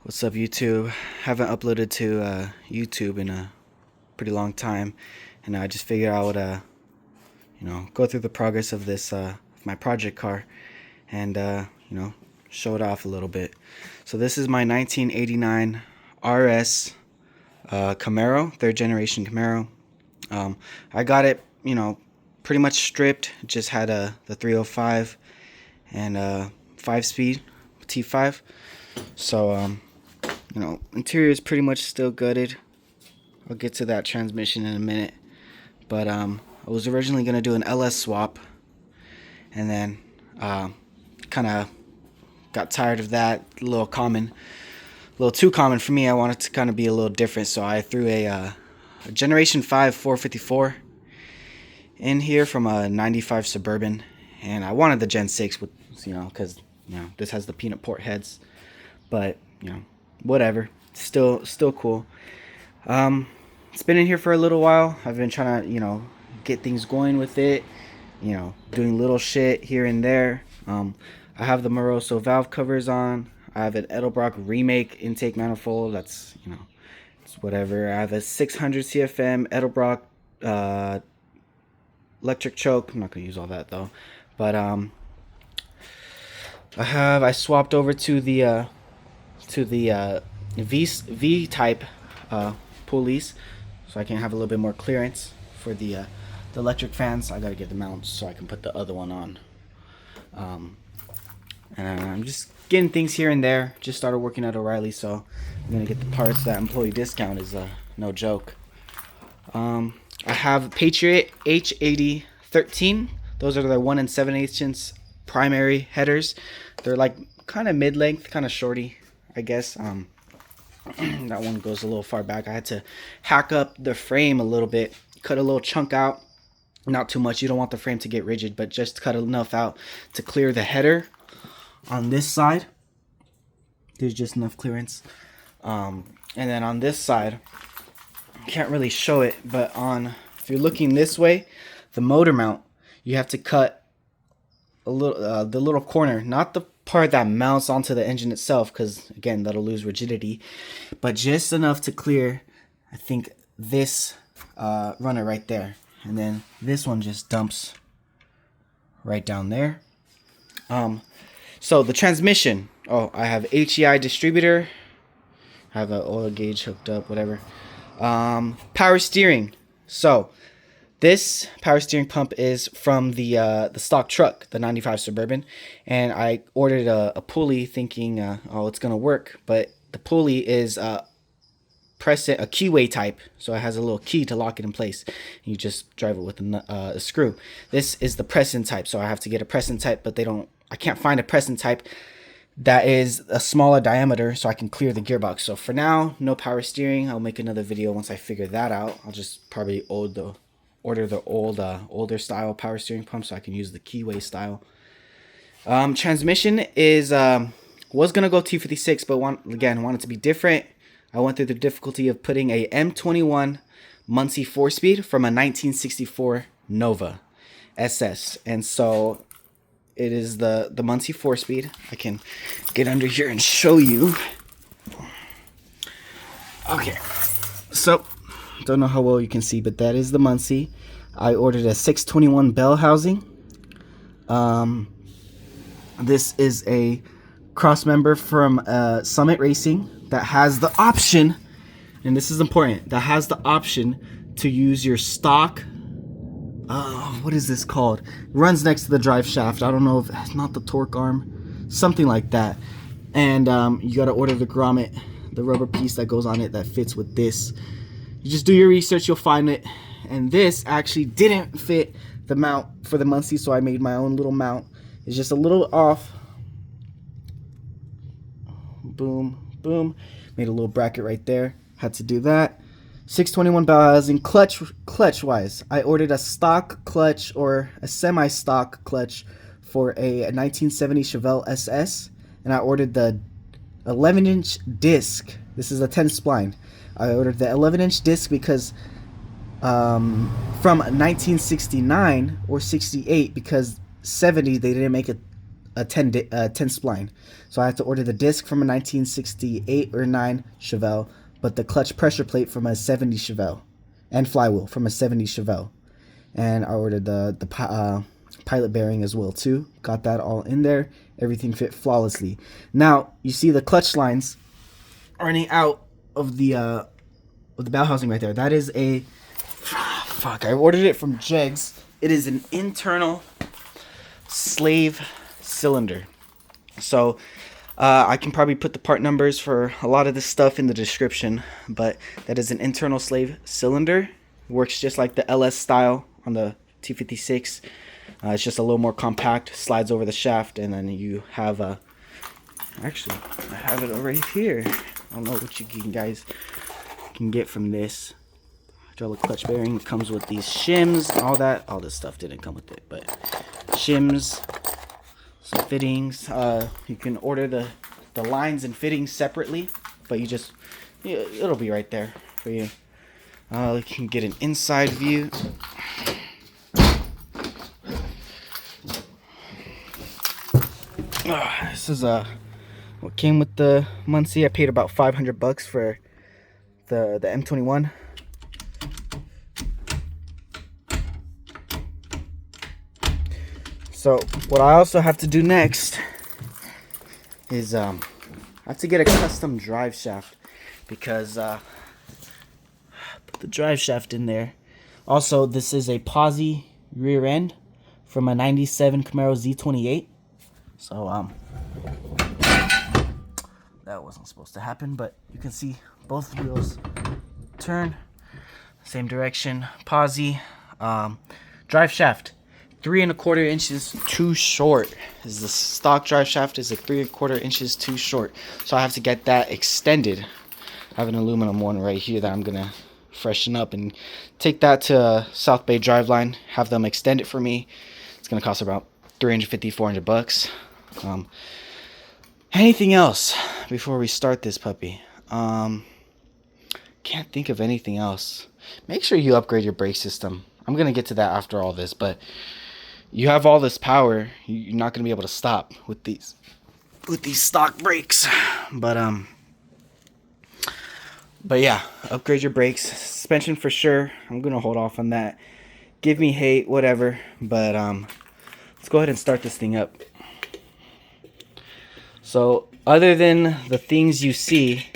What's up, YouTube? Haven't uploaded to YouTube in a pretty long time, and I just figured I would, go through the progress of this, my project car, and show it off a little bit. So this is my 1989 RS Camaro, third generation Camaro. I got it, pretty much stripped. Just had the 305 and 5-speed T5. So interior is pretty much still gutted. I'll get to that transmission in a minute. But I was originally going to do an LS swap, and then kind of got tired of that. A little too common for me. I wanted to kind of be a little different, so I threw a Generation 5 454 in here from a 95 Suburban, and I wanted the Gen 6 with, because this has the peanut port heads, but whatever, still cool. It's been in here for a little while. I've been trying to get things going with it, doing little shit here and there. I have the Moroso valve covers on. I have an Edelbrock remake intake manifold. That's it's whatever. I have a 600 CFM Edelbrock electric choke. I'm not gonna use all that though, but I swapped over to the V type pulleys, so I can have a little bit more clearance for the electric fans. I gotta get the mounts so I can put the other one on. And I'm just getting things here and there. Just started working at O'Reilly, so I'm gonna get the parts. That employee discount is no joke. I have Patriot H80 13. Those are the 1 7/8 inch primary headers. They're like kind of mid-length, kind of shorty, I guess. That one goes a little far back. I had to hack up the frame a little bit, cut a little chunk out. Not too much. You don't want the frame to get rigid, but just cut enough out to clear the header. On this side, there's just enough clearance. And then on this side, can't really show it, but if you're looking this way, the motor mount, you have to cut a little the little corner, not the part that mounts onto the engine itself, because again, that'll lose rigidity, but just enough to clear, I think, this runner right there, and then this one just dumps right down there. So the transmission, I have HEI distributor, I have an oil gauge hooked up, whatever. Power steering. So this power steering pump is from the stock truck, the 95 Suburban, and I ordered a pulley thinking, it's gonna work, but the pulley is a keyway type, so it has a little key to lock it in place. You just drive it with a screw. This is the press-in type, so I have to get a press-in type, but I can't find a press-in type that is a smaller diameter so I can clear the gearbox. So for now, no power steering. I'll make another video once I figure that out. I'll just probably order the older style power steering pump so I can use the keyway style. Transmission is was gonna go T56, but wanted to be different. I went through the difficulty of putting a M21 Muncie 4-speed from a 1964 Nova SS, and so it is the Muncie 4-speed. I can get under here and show you. Okay, so don't know how well you can see, but that is the Muncie. I ordered a 621 bell housing. This is a cross member from Summit Racing that has the option, and this is important, that has the option to use your stock, what is this called? It runs next to the drive shaft. I don't know if it's not the torque arm, something like that. And you got to order the grommet, the rubber piece that goes on it that fits with this. You just do your research, you'll find it. And this actually didn't fit the mount for the Muncie, so I made my own little mount. It's just a little off. Boom, boom. Made a little bracket right there. Had to do that. 621 bell housing. Clutch wise, I ordered a stock clutch or a semi-stock clutch for a 1970 Chevelle SS, and I ordered the 11-inch disc. This is a 10 spline. I ordered the 11-inch disc because from 1969 or 68, because 70 they didn't make 10 spline. So I had to order the disc from a 1968 or 9 Chevelle, but the clutch pressure plate from a 70 Chevelle, and flywheel from a 70 Chevelle. And I ordered the pilot bearing as well too. Got that all in there. Everything fit flawlessly. Now you see the clutch lines running out of the bell housing right there. That is a fuck. I ordered it from Jegs. It is an internal slave cylinder. So I can probably put the part numbers for a lot of this stuff in the description, but that is an internal slave cylinder. Works just like the LS style on the T56. It's just a little more compact, slides over the shaft, and then you have a, actually I have it right here. I don't know what you guys can get from this. Hydraulic clutch bearing comes with these shims, all this stuff didn't come with it, but shims, some fittings. You can order the lines and fittings separately, but it'll be right there for you. You can get an inside view. This is what came with the Muncie. I paid about $500 for the M21. So what I also have to do next is I have to get a custom drive shaft, because put the drive shaft in there. Also, this is a posi rear end from a 97 Camaro Z28. So that wasn't supposed to happen, but you can see both wheels turn same direction. Posi drive shaft 3¼ inches too short. Is the stock drive shaft is 3¼ inches too short, so I have to get that extended. I have an aluminum one right here that I'm gonna freshen up and take that to South Bay Driveline, have them extend it for me. It's gonna cost about $350–400. Anything else before we start this puppy? Can't think of anything else. Make sure you upgrade your brake system. I'm gonna get to that after all this, but you have all this power, you're not gonna be able to stop with these stock brakes. But yeah, upgrade your brakes. Suspension for sure. I'm gonna hold off on that. Give me hate, whatever. But let's go ahead and start this thing up. So other than the things you see,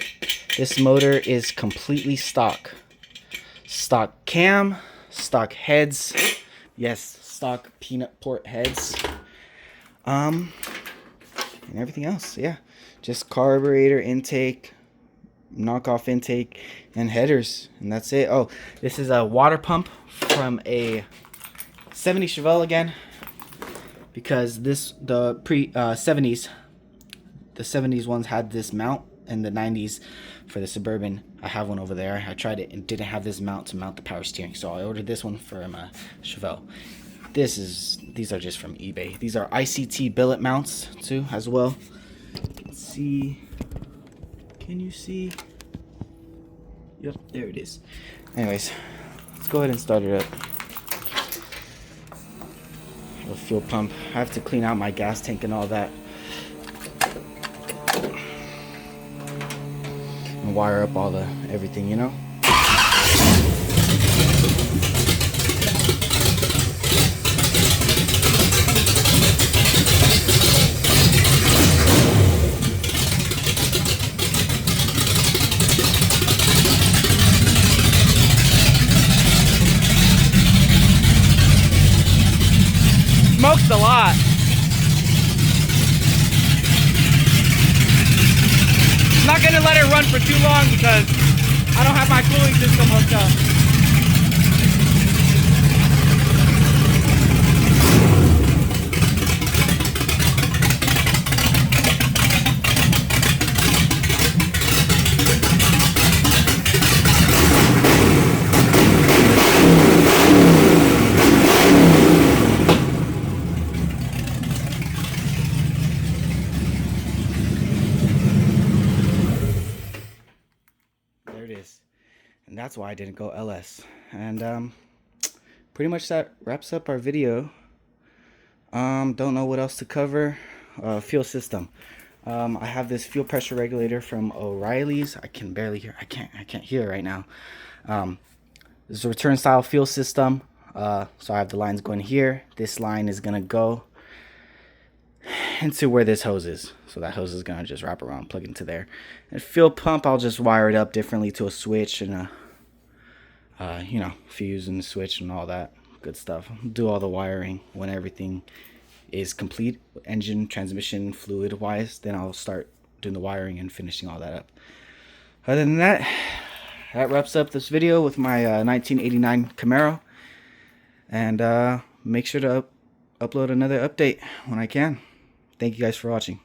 this motor is completely stock. Stock cam, stock heads. Yes, stock peanut port heads. And everything else, yeah. Just carburetor intake, knockoff intake, and headers, and that's it. Oh, this is a water pump from a 70 Chevelle again, because the 70s, the 70s ones had this mount, and the 90s for the Suburban, I have one over there. I tried it and didn't have this mount to mount the power steering, so I ordered this one from Chevelle. These are just from eBay. These are ICT billet mounts too, as well. Let's see. Can you see? Yep, there it is. Anyways, let's go ahead and start it up. A fuel pump. I have to clean out my gas tank and all that. And wire up all everything, you know? Smokes a lot. I'm not gonna let it run for too long because I don't have my cooling system hooked up. And that's why I didn't go LS. And pretty much that wraps up our video. Don't know what else to cover. fuel system. I have this fuel pressure regulator from O'Reilly's. I can barely hear. I can't hear right now. This is a return style fuel system. So I have the lines going here. This line is gonna go into where this hose is. So that hose is gonna just wrap around, plug into there. And fuel pump, I'll just wire it up differently to a switch and a fuse and switch and all that good stuff. Do all the wiring when everything is complete, engine, transmission, fluid wise. Then I'll start doing the wiring and finishing all that up. Other than that, that wraps up this video with my 1989 Camaro. And make sure to upload another update when I can. Thank you guys for watching.